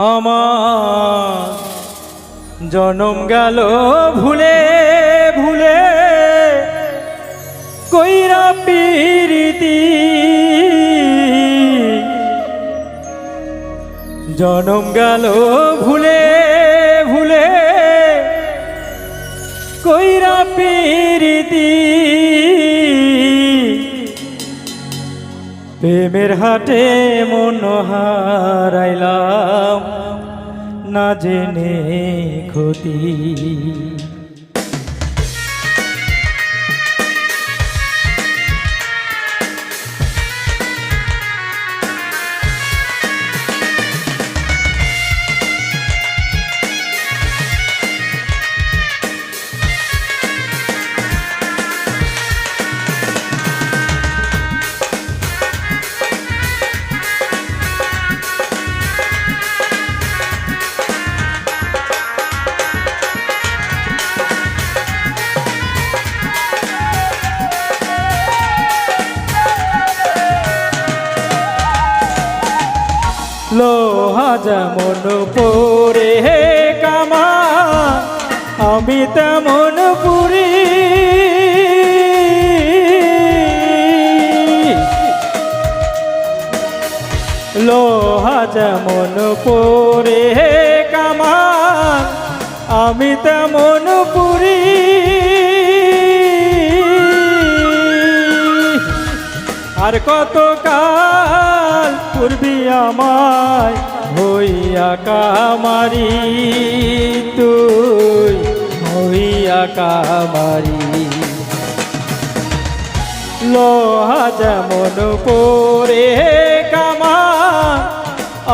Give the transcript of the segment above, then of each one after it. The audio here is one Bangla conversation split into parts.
আমার জনম গেল ভুলে ভুলে কইরা পিরিতি জনম গেল ভুলে ভুলে কইরা পিরিতি প্রেমের হাটে মন হারাইলাম না জেনে ক্ষতি লোহা যেমন পরে কামা আমি তেমন পুরি লোহা যেমন পরে কামা আমি তেমন পুরি আর কত কাল পূর্বি আমায় হইয়া কামারি তুই হইয়া কামারি লোহা যেমন পরে কামা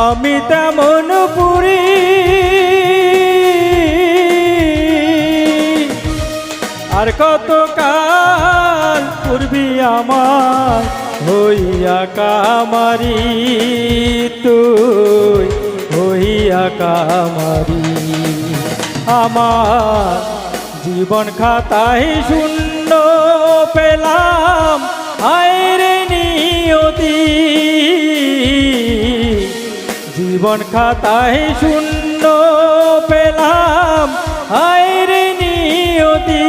আমি তেমন পুরি আর কত কাল পূর্বি আমায় হইয়া কামারি তুই হইয়া কামারি আমার জীবন খাতায় শূন্য পেলাম আইরে নিয়তি জীবন খাতায় শূন্য পেলাম আইরে নিয়তি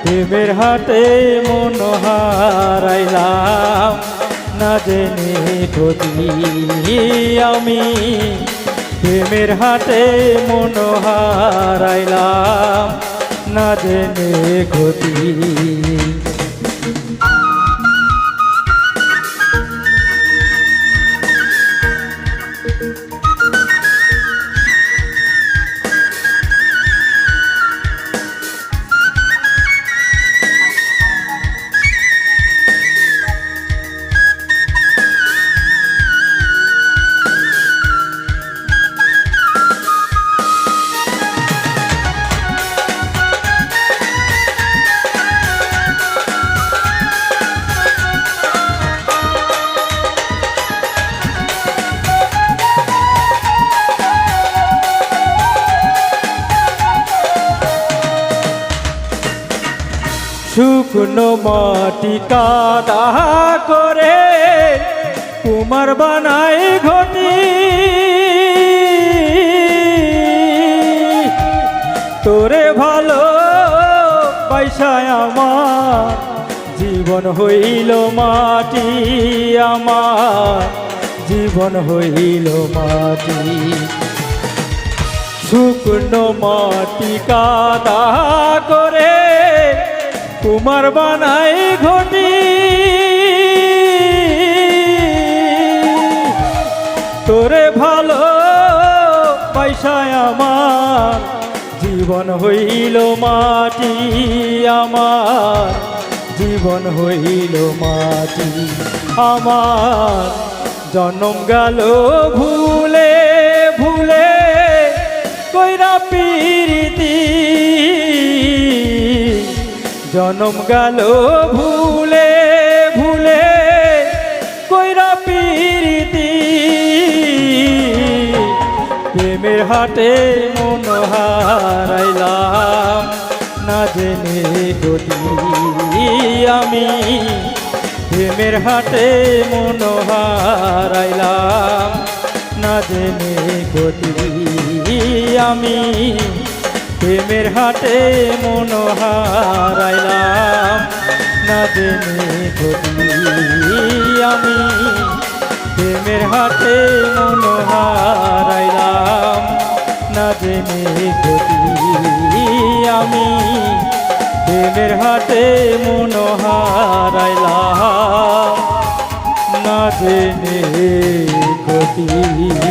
প্রেমের হাতে মন হারাইলাম না জেনে ক্ষতি আমি প্রেমের হাতে মন হারাইলাম না জেনে ক্ষতি শুকনো মাটি কাদা করে কুমার বানাই ঘটি তোরে ভালো পয়সায় আমার জীবন হইল মাটি আমার জীবন হইল মাটি শুকনো মাটি কাদা করে কুমার বানাই ঘটি তোরে ভালো পয়সায় আমার জীবন হইল মাটি আমার জীবন হইল মাটি আমার জনম গেল ভুলে ভুলে কইরা পিরিতি জনম গেল ভুলে ভুলে কইরা পিরিতি প্রেমের হাটে মন হারাইলাম না জেনে ক্ষতি আমি প্রেমের হাটে মন হারাইলাম না জেনে গতি আমি প্রেমের হাটে মন হারাইলাম না জেনে গতি আমি প্রেমের হাটে মন হারাইলাম না জেনে গতি আমি প্রেমের হাটে মন হারাইলাম না জেনে গতি।